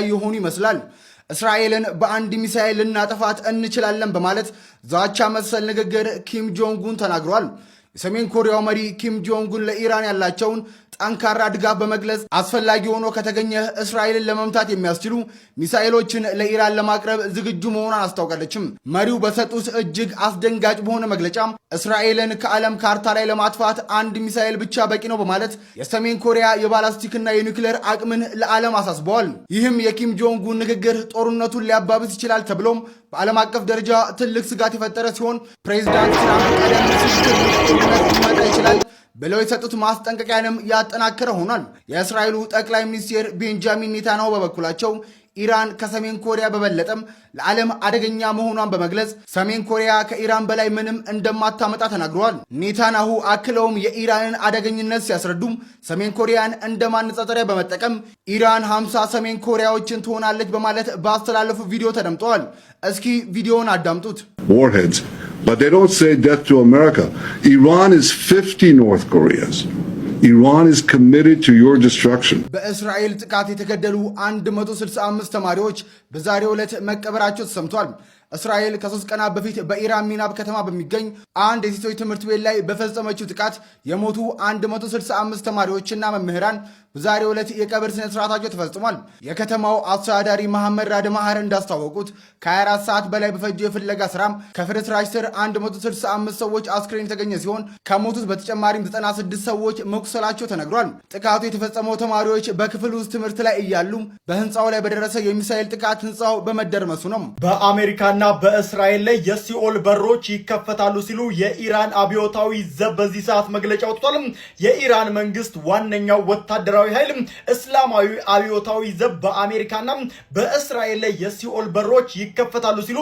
የሆኑ ይመስላል። እስራኤልን በአንድ ሚሳኤል ልናጠፋት እንችላለን በማለት ዛቻ መሰል ንግግር ኪም ጆንግ ኡን ተናግሯል። የሰሜን ኮሪያው መሪ ኪም ጆንግ ኡን ለኢራን ያላቸውን ጠንካራ ድጋፍ በመግለጽ አስፈላጊ ሆኖ ከተገኘ እስራኤልን ለመምታት የሚያስችሉ ሚሳኤሎችን ለኢራን ለማቅረብ ዝግጁ መሆኗን አስታውቃለችም። መሪው በሰጡት እጅግ አስደንጋጭ በሆነ መግለጫ እስራኤልን ከዓለም ካርታ ላይ ለማጥፋት አንድ ሚሳኤል ብቻ በቂ ነው በማለት የሰሜን ኮሪያ የባላስቲክና የኒውክሌር አቅምን ለዓለም አሳስበዋል። ይህም የኪም ጆንግ ኡን ንግግር ጦርነቱን ሊያባብስ ይችላል ተብሎም በዓለም አቀፍ ደረጃ ትልቅ ስጋት የፈጠረ ሲሆን ፕሬዚዳንት ትራምፕ ቀደም ሲል ጦርነት ሊመጣ ይችላል ብለው የሰጡት ማስጠንቀቂያንም ያጠናከረ ሆኗል። የእስራኤሉ ጠቅላይ ሚኒስትር ቤንጃሚን ኔታንያሁ በበኩላቸው ኢራን ከሰሜን ኮሪያ በበለጠም ለዓለም አደገኛ መሆኗን በመግለጽ ሰሜን ኮሪያ ከኢራን በላይ ምንም እንደማታመጣ ተናግረዋል። ኔታንያሁ አክለውም የኢራንን አደገኝነት ሲያስረዱም ሰሜን ኮሪያን እንደ ማነጻጸሪያ በመጠቀም ኢራን 50 ሰሜን ኮሪያዎችን ትሆናለች በማለት ባስተላለፉ ቪዲዮ ተደምጠዋል። እስኪ ቪዲዮውን አዳምጡት። Warheads, but they don't say death to America. Iran is 50 North Koreas. Iran is committed to your destruction. በእስራኤል ጥቃት የተገደሉ 165 ተማሪዎች በዛሬው ዕለት መቀበራቸው ተሰምቷል። እስራኤል ከ3 ቀናት በፊት በኢራን ሚናብ ከተማ በሚገኝ አንድ የሴቶች ትምህርት ቤት ላይ በፈጸመችው ጥቃት የሞቱ 165 ተማሪዎችና መምህራን በዛሬው ዕለት የቀብር ስነ ስርዓታቸው ተፈጽሟል። የከተማው አስተዳዳሪ መሐመድ ራድማህር እንዳስታወቁት ከ24 ሰዓት በላይ በፈጀው የፍለጋ ስራም ከፍርስራሽ ስር 165 ሰዎች አስክሬን የተገኘ ሲሆን ከሞቱት በተጨማሪም 96 ሰዎች መቁሰላቸው ተነግሯል። ጥቃቱ የተፈጸመው ተማሪዎች በክፍል ውስጥ ትምህርት ላይ እያሉ በህንፃው ላይ በደረሰ የሚሳኤል ጥቃት ህንፃው በመደርመሱ ነው። በአሜሪካና በእስራኤል ላይ የሲኦል በሮች ይከፈታሉ ሲሉ የኢራን አብዮታዊ ዘብ በዚህ ሰዓት መግለጫ ወጥቷል። የኢራን መንግስት ዋነኛው ወታደራዊ ኃይል እስላማዊ አብዮታዊ ዘብ በአሜሪካና በእስራኤል ላይ የሲኦል በሮች ይከፈታሉ ሲሉ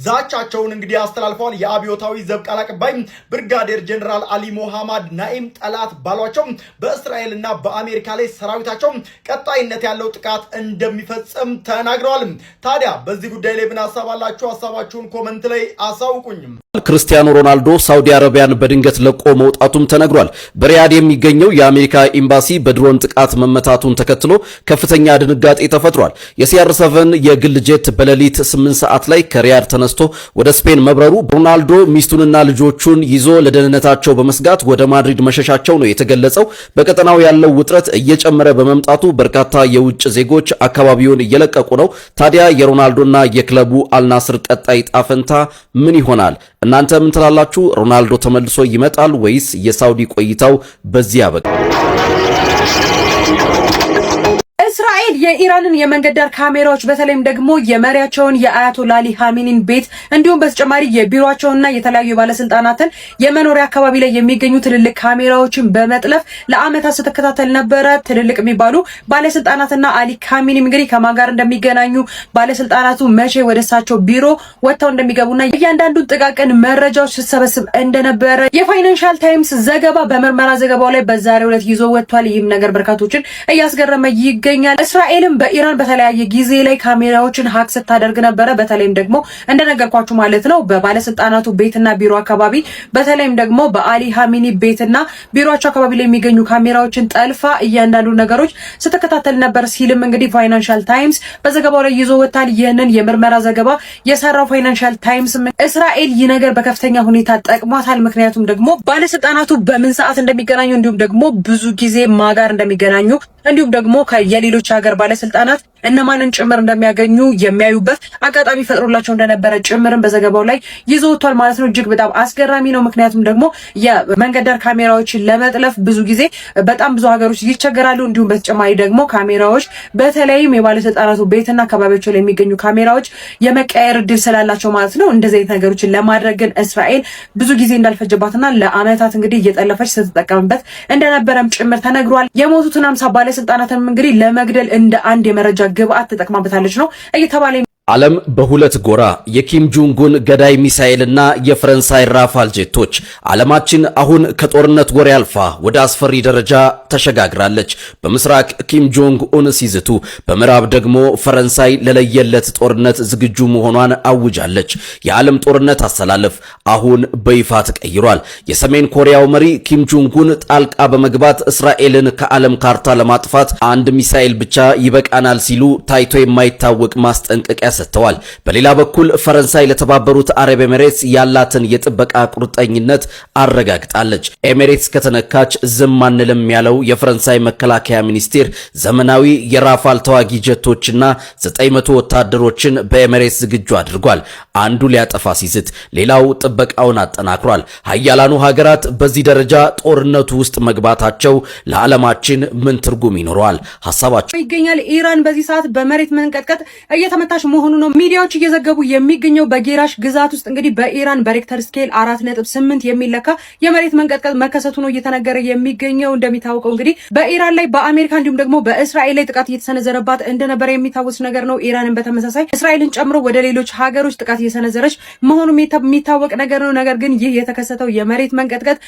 ዛቻቸውን እንግዲህ አስተላልፈዋል። የአብዮታዊ ዘብ ቃል አቀባይ ብርጋዴር ጀነራል አሊ ሞሐመድ ናኢም ጠላት ባሏቸው በእስራኤልና በአሜሪካ ላይ ሰራዊታቸው ቀጣይነት ያለው ጥቃት እንደሚፈጽም ተናግረዋል። ታዲያ በዚህ ጉዳይ ላይ ምን ሐሳብ አላችሁ? ሐሳባችሁን ኮሜንት ላይ አሳውቁኝ። ክርስቲያኖ ሮናልዶ ሳውዲ አረቢያን በድንገት ለቆ መውጣቱም ተነግሯል። በሪያድ የሚገኘው የአሜሪካ ኤምባሲ በድሮን ጥቃት መመታቱን ተከትሎ ከፍተኛ ድንጋጤ ተፈጥሯል። የሲአር7 የግል ጄት በሌሊት 8 ሰዓት ላይ ከሪያድ ተነስቶ ወደ ስፔን መብረሩ ሮናልዶ ሚስቱንና ልጆቹን ይዞ ለደህንነታቸው በመስጋት ወደ ማድሪድ መሸሻቸው ነው የተገለጸው። በቀጠናው ያለው ውጥረት እየጨመረ በመምጣቱ በርካታ የውጭ ዜጎች አካባቢውን እየለቀቁ ነው። ታዲያ የሮናልዶና የክለቡ አልናስር ቀጣይ ጣፈንታ ምን ይሆናል? እናንተ ምን ትላላችሁ? ሮናልዶ ተመልሶ ይመጣል ወይስ የሳውዲ ቆይታው በዚህ ያበቃ? እስራኤል የኢራንን የመንገድ ዳር ካሜራዎች በተለይም ደግሞ የመሪያቸውን የአያቶላ አሊ ኻሜኒን ቤት እንዲሁም በተጨማሪ የቢሮአቸውንና የተለያዩ ባለስልጣናትን የመኖሪያ አካባቢ ላይ የሚገኙ ትልልቅ ካሜራዎችን በመጥለፍ ለአመታት ስትከታተል ነበረ። ትልልቅ የሚባሉ ባለስልጣናትና አሊ ኻሜኒ እንግዲህ ከማን ጋር እንደሚገናኙ ባለስልጣናቱ መቼ ወደ እሳቸው ቢሮ ወጥተው እንደሚገቡና እያንዳንዱ ጥቃቅን መረጃዎች ስትሰበስብ እንደነበረ የፋይናንሻል ታይምስ ዘገባ በምርመራ ዘገባው ላይ በዛሬው ዕለት ይዞ ወጥቷል። ይህም ነገር በርካቶችን እያስገረመ ይገኛል። እስራኤልም በኢራን በተለያየ ጊዜ ላይ ካሜራዎችን ሀክ ስታደርግ ነበረ። በተለይም ደግሞ እንደነገርኳችሁ ማለት ነው በባለስልጣናቱ ቤትና ቢሮ አካባቢ በተለይም ደግሞ በአሊ ኻሜኒ ቤትና ቢሮአቸው አካባቢ ላይ የሚገኙ ካሜራዎችን ጠልፋ እያንዳንዱ ነገሮች ስትከታተል ነበር ሲልም እንግዲህ ፋይናንሻል ታይምስ በዘገባው ላይ ይዞ ወጥቷል። ይህንን የምርመራ ዘገባ የሰራው ፋይናንሻል ታይምስ እስራኤል ይህ ነገር በከፍተኛ ሁኔታ ጠቅሟታል። ምክንያቱም ደግሞ ባለስልጣናቱ በምን ሰዓት እንደሚገናኙ እንዲሁም ደግሞ ብዙ ጊዜ ማጋር እንደሚገናኙ እንዲሁም ደግሞ ከየሌሎች ሀገር ባለስልጣናት እነማንን ጭምር እንደሚያገኙ የሚያዩበት አጋጣሚ ፈጥሮላቸው እንደነበረ ጭምርን በዘገባው ላይ ይዞ ወጥቷል ማለት ነው። እጅግ በጣም አስገራሚ ነው። ምክንያቱም ደግሞ የመንገድ ዳር ካሜራዎችን ለመጥለፍ ብዙ ጊዜ በጣም ብዙ ሀገሮች ይቸገራሉ። እንዲሁም በተጨማሪ ደግሞ ካሜራዎች በተለይም የባለስልጣናቱ ቤትና አካባቢያቸው ላይ የሚገኙ ካሜራዎች የመቀየር እድል ስላላቸው ማለት ነው። እንደዚህ አይነት ነገሮችን ለማድረግ ግን እስራኤል ብዙ ጊዜ እንዳልፈጀባትና ለአመታት እንግዲህ እየጠለፈች ስትጠቀምበት እንደነበረም ጭምር ተነግሯል። የሞቱትን 50 ባለስልጣናትም እንግዲህ ለመግደል እንደ አንድ የመረጃ ግብአት ተጠቅማበታለች ነው እየተባለ ዓለም በሁለት ጎራ የኪም ጆንጉን ገዳይ ሚሳኤልና የፈረንሳይ ራፋል ጄቶች። ዓለማችን አሁን ከጦርነት ወሬ አልፋ ወደ አስፈሪ ደረጃ ተሸጋግራለች። በምስራቅ ኪም ጆንግ ኡን ሲዝቱ፣ በምዕራብ ደግሞ ፈረንሳይ ለለየለት ጦርነት ዝግጁ መሆኗን አውጃለች። የዓለም ጦርነት አሰላለፍ አሁን በይፋ ተቀይሯል። የሰሜን ኮሪያው መሪ ኪም ጆንጉን ጣልቃ በመግባት እስራኤልን ከዓለም ካርታ ለማጥፋት አንድ ሚሳኤል ብቻ ይበቃናል ሲሉ ታይቶ የማይታወቅ ማስጠንቀቂያ ሰጥተዋል። በሌላ በኩል ፈረንሳይ ለተባበሩት አረብ ኤሚሬትስ ያላትን የጥበቃ ቁርጠኝነት አረጋግጣለች። ኤሚሬትስ ከተነካች ዝም አንልም ያለው የፈረንሳይ መከላከያ ሚኒስቴር ዘመናዊ የራፋል ተዋጊ ጀቶችና 900 ወታደሮችን በኤሚሬትስ ዝግጁ አድርጓል። አንዱ ሊያጠፋ ሲዝት ሌላው ጥበቃውን አጠናክሯል። ሀያላኑ ሀገራት በዚህ ደረጃ ጦርነቱ ውስጥ መግባታቸው ለዓለማችን ምን ትርጉም ይኖረዋል? ሐሳባቸው ይገኛል። ኢራን በዚህ ሰዓት በመሬት መንቀጥቀጥ እየተመታች መሆኑ ነው ሚዲያዎች እየዘገቡ የሚገኘው። በጌራሽ ግዛት ውስጥ እንግዲህ በኢራን በሬክተር ስኬል 4.8 የሚለካ የመሬት መንቀጥቀጥ መከሰቱ ነው እየተነገረ የሚገኘው። እንደሚታወቀው እንግዲህ በኢራን ላይ በአሜሪካ እንዲሁም ደግሞ በእስራኤል ላይ ጥቃት እየተሰነዘረባት እንደነበረ የሚታወስ ነገር ነው። ኢራንን በተመሳሳይ እስራኤልን ጨምሮ ወደ ሌሎች ሀገሮች ጥቃት እየሰነዘረች መሆኑ የሚታወቅ ነገር ነው። ነገር ግን ይህ የተከሰተው የመሬት መንቀጥቀጥ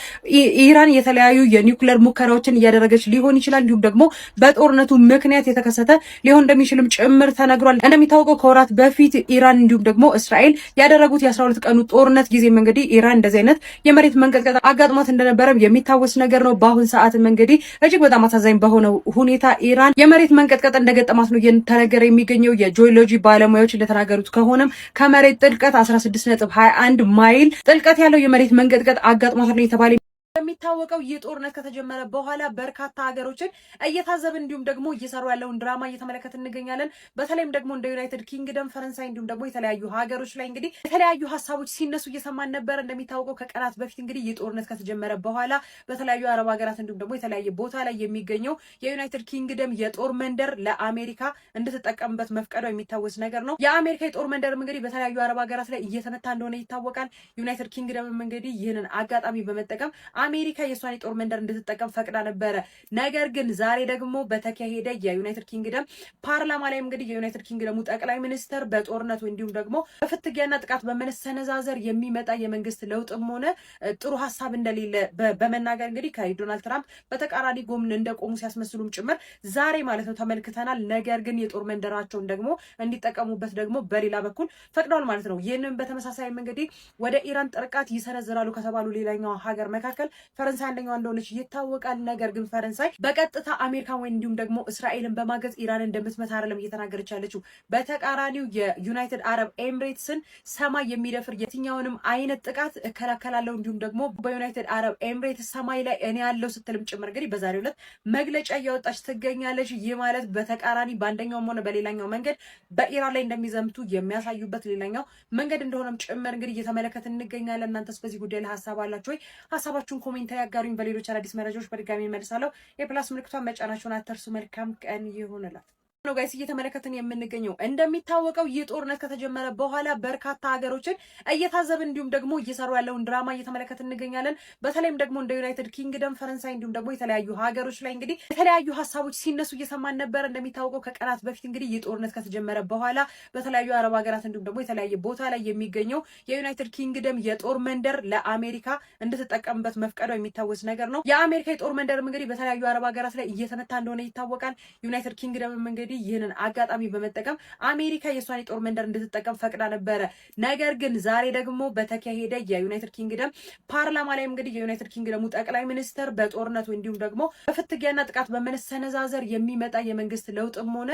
ኢራን የተለያዩ የኒውክሌር ሙከራዎችን እያደረገች ሊሆን ይችላል፣ እንዲሁም ደግሞ በጦርነቱ ምክንያት የተከሰተ ሊሆን እንደሚችልም ጭምር ተነግሯል። እንደሚታወቀው ከወራት በፊት ኢራን እንዲሁም ደግሞ እስራኤል ያደረጉት የ12 ቀኑ ጦርነት ጊዜም እንግዲህ ኢራን እንደዚህ አይነት የመሬት መንቀጥቀጥ አጋጥሟት እንደነበረ የሚታወስ ነገር ነው። በአሁን ሰዓትም እንግዲህ እጅግ በጣም አሳዛኝ በሆነው ሁኔታ ኢራን የመሬት መንቀጥቀጥ እንደገጠማት ነው እየተነገረ የሚገኘው። የጂኦሎጂ ባለሙያዎች እንደተናገሩት ከሆነም ከመሬት ጥልቀት 16.21 ማይል ጥልቀት ያለው የመሬት መንቀጥቀጥ አጋጥሟት ነው የተባለ። የሚታወቀው ይህ ጦርነት ከተጀመረ በኋላ በርካታ ሀገሮችን እየታዘብን እንዲሁም ደግሞ እየሰሩ ያለውን ድራማ እየተመለከትን እንገኛለን። በተለይም ደግሞ እንደ ዩናይትድ ኪንግደም፣ ፈረንሳይ እንዲሁም ደግሞ የተለያዩ ሀገሮች ላይ እንግዲህ የተለያዩ ሀሳቦች ሲነሱ እየሰማን ነበር። እንደሚታወቀው ከቀናት በፊት እንግዲህ ይህ ጦርነት ከተጀመረ በኋላ በተለያዩ አረብ ሀገራት እንዲሁም ደግሞ የተለያየ ቦታ ላይ የሚገኘው የዩናይትድ ኪንግደም የጦር መንደር ለአሜሪካ እንድትጠቀምበት መፍቀዷ የሚታወስ ነገር ነው። የአሜሪካ የጦር መንደርም እንግዲህ በተለያዩ አረብ ሀገራት ላይ እየተመታ እንደሆነ ይታወቃል። ዩናይትድ ኪንግደምም እንግዲህ ይህንን አጋጣሚ በመጠቀም አሜሪካ የሷን የጦር መንደር እንድትጠቀም ፈቅዳ ነበረ። ነገር ግን ዛሬ ደግሞ በተካሄደ የዩናይትድ ኪንግደም ፓርላማ ላይ እንግዲህ የዩናይትድ ኪንግደሙ ጠቅላይ ሚኒስትር በጦርነቱ እንዲሁም ደግሞ በፍትጊያና ጥቃት በመሰነዛዘር የሚመጣ የመንግስት ለውጥም ሆነ ጥሩ ሀሳብ እንደሌለ በመናገር እንግዲህ ከዶናልድ ትራምፕ በተቃራኒ ጎን እንደቆሙ ሲያስመስሉም ጭምር ዛሬ ማለት ነው ተመልክተናል። ነገር ግን የጦር መንደራቸውን ደግሞ እንዲጠቀሙበት ደግሞ በሌላ በኩል ፈቅደዋል ማለት ነው። ይህንን በተመሳሳይም እንግዲህ ወደ ኢራን ጥቃት ይሰነዝራሉ ከተባሉ ሌላኛው ሀገር መካከል ፈረንሳይ አንደኛዋ እንደሆነች ይታወቃል። ነገር ግን ፈረንሳይ በቀጥታ አሜሪካን ወይ እንዲሁም ደግሞ እስራኤልን በማገዝ ኢራን እንደምትመታ አይደለም እየተናገረች ያለችው። በተቃራኒው የዩናይትድ አረብ ኤምሬትስን ሰማይ የሚደፍር የትኛውንም አይነት ጥቃት እከላከላለሁ እንዲሁም ደግሞ በዩናይትድ አረብ ኤምሬትስ ሰማይ ላይ እኔ ያለው ስትልም ጭምር እንግዲህ በዛሬው ዕለት መግለጫ እያወጣች ትገኛለች። ይህ ማለት በተቃራኒ በአንደኛውም ሆነ በሌላኛው መንገድ በኢራን ላይ እንደሚዘምቱ የሚያሳዩበት ሌላኛው መንገድ እንደሆነም ጭምር እንግዲህ እየተመለከትን እንገኛለን። እናንተስ በዚህ ጉዳይ ላይ ሀሳብ አላችሁ ወይ? ሀሳባችሁን ኮሜንት ያጋሩኝ። በሌሎች አዳዲስ መረጃዎች በድጋሚ እመልሳለሁ። የፕላስ ምልክቷን መጫናችሁን አትርሱ። መልካም ቀን ይሁንላት። ነው ጋይስ እየተመለከትን የምንገኘው። እንደሚታወቀው ይህ ጦርነት ከተጀመረ በኋላ በርካታ ሀገሮችን እየታዘብን እንዲሁም ደግሞ እየሰሩ ያለውን ድራማ እየተመለከትን እንገኛለን። በተለይም ደግሞ እንደ ዩናይትድ ኪንግደም፣ ፈረንሳይ እንዲሁም ደግሞ የተለያዩ ሀገሮች ላይ እንግዲህ የተለያዩ ሀሳቦች ሲነሱ እየሰማን ነበር። እንደሚታወቀው ከቀናት በፊት እንግዲህ ይህ ጦርነት ከተጀመረ በኋላ በተለያዩ አረብ ሀገራት እንዲሁም ደግሞ የተለያየ ቦታ ላይ የሚገኘው የዩናይትድ ኪንግደም የጦር መንደር ለአሜሪካ እንድትጠቀምበት መፍቀዷ የሚታወስ ነገር ነው። የአሜሪካ የጦር መንደርም እንግዲህ በተለያዩ አረብ ሀገራት ላይ እየተመታ እንደሆነ ይታወቃል። ዩናይትድ ኪንግደምም እንግዲህ ይህንን አጋጣሚ በመጠቀም አሜሪካ የሷን የጦር መንደር እንድትጠቀም ፈቅዳ ነበረ። ነገር ግን ዛሬ ደግሞ በተካሄደ የዩናይትድ ኪንግደም ፓርላማ ላይ እንግዲህ የዩናይትድ ኪንግደሙ ጠቅላይ ሚኒስትር በጦርነቱ እንዲሁም ደግሞ በፍትጊያና ጥቃት በመሰነዛዘር የሚመጣ የመንግስት ለውጥም ሆነ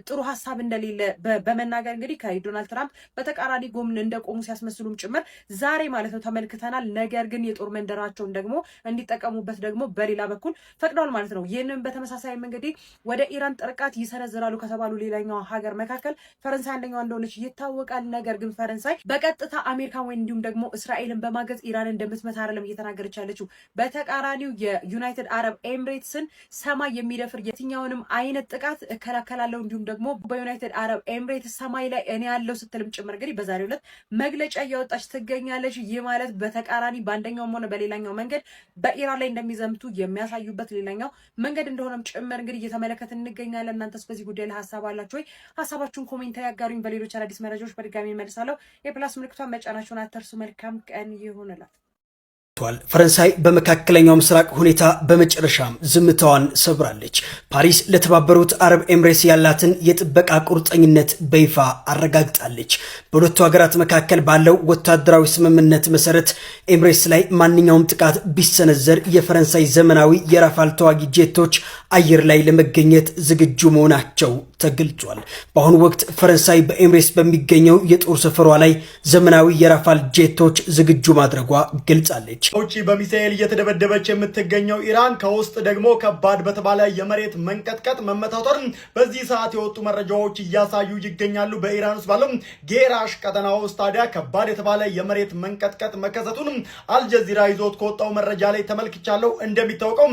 ጥሩ ሀሳብ እንደሌለ በመናገር እንግዲህ ከዶናልድ ትራምፕ በተቃራኒ ጎን እንደቆሙ ሲያስመስሉም ጭምር ዛሬ ማለት ነው ተመልክተናል። ነገር ግን የጦር መንደራቸውን ደግሞ እንዲጠቀሙበት ደግሞ በሌላ በኩል ፈቅደዋል ማለት ነው። ይህንን በተመሳሳይም እንግዲህ ወደ ኢራን ጥቃት ይሰነዝራሉ ከተባሉ ሌላኛው ሀገር መካከል ፈረንሳይ አንደኛዋ እንደሆነች ይታወቃል። ነገር ግን ፈረንሳይ በቀጥታ አሜሪካን ወይ እንዲሁም ደግሞ እስራኤልን በማገዝ ኢራን እንደምትመታ አይደለም እየተናገረች ያለችው። በተቃራኒው የዩናይትድ አረብ ኤምሬትስን ሰማይ የሚደፍር የትኛውንም አይነት ጥቃት እከላከላለሁ እንዲሁም ደግሞ በዩናይትድ አረብ ኤምሬትስ ሰማይ ላይ እኔ ያለው ስትልም ጭምር እንግዲህ በዛሬው ዕለት መግለጫ እያወጣች ትገኛለች። ይህ ማለት በተቃራኒ በአንደኛውም ሆነ በሌላኛው መንገድ በኢራን ላይ እንደሚዘምቱ የሚያሳዩበት ሌላኛው መንገድ እንደሆነም ጭምር እንግዲህ እየተመለከትን እንገኛለን። እናንተስ በዚህ ጉዳይ ላይ ሐሳብ አላችሁ ወይ? ሐሳባችሁን ኮሜንት ላይ ያጋሩኝ። በሌሎች አዳዲስ መረጃዎች በድጋሚ መልሳለሁ። የፕላስ ምልክቷን መጫናችሁን አትርሱ። መልካም ቀን ይሁንላችሁ። ፈረንሳይ በመካከለኛው ምስራቅ ሁኔታ በመጨረሻም ዝምታዋን ሰብራለች። ፓሪስ ለተባበሩት አረብ ኤምሬትስ ያላትን የጥበቃ ቁርጠኝነት በይፋ አረጋግጣለች። በሁለቱ ሀገራት መካከል ባለው ወታደራዊ ስምምነት መሰረት ኤምሬትስ ላይ ማንኛውም ጥቃት ቢሰነዘር የፈረንሳይ ዘመናዊ የራፋል ተዋጊ ጄቶች አየር ላይ ለመገኘት ዝግጁ መሆናቸው ተገልጿል። በአሁኑ ወቅት ፈረንሳይ በኤምሬትስ በሚገኘው የጦር ሰፈሯ ላይ ዘመናዊ የራፋል ጄቶች ዝግጁ ማድረጓ ገልጻለች። ውጪ በሚሳኤል እየተደበደበች የምትገኘው ኢራን ከውስጥ ደግሞ ከባድ በተባለ የመሬት መንቀጥቀጥ መመታቷን በዚህ ሰዓት የወጡ መረጃዎች እያሳዩ ይገኛሉ። በኢራን ውስጥ ባለው ጌራሽ ቀጠና ውስጥ ታዲያ ከባድ የተባለ የመሬት መንቀጥቀጥ መከሰቱን አልጀዚራ ይዞት ከወጣው መረጃ ላይ ተመልክቻለሁ። እንደሚታወቀው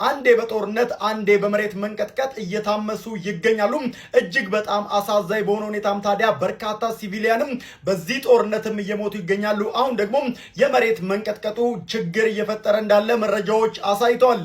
አንዴ በጦርነት አንዴ በመሬት መንቀጥቀጥ እየታመሱ ይገኛሉ። እጅግ በጣም አሳዛኝ በሆነ ሁኔታም ታዲያ በርካታ ሲቪሊያንም በዚህ ጦርነትም እየሞቱ ይገኛሉ። አሁን ደግሞ የመሬት መንቀጥቀጡ ችግር እየፈጠረ እንዳለ መረጃዎች አሳይተዋል።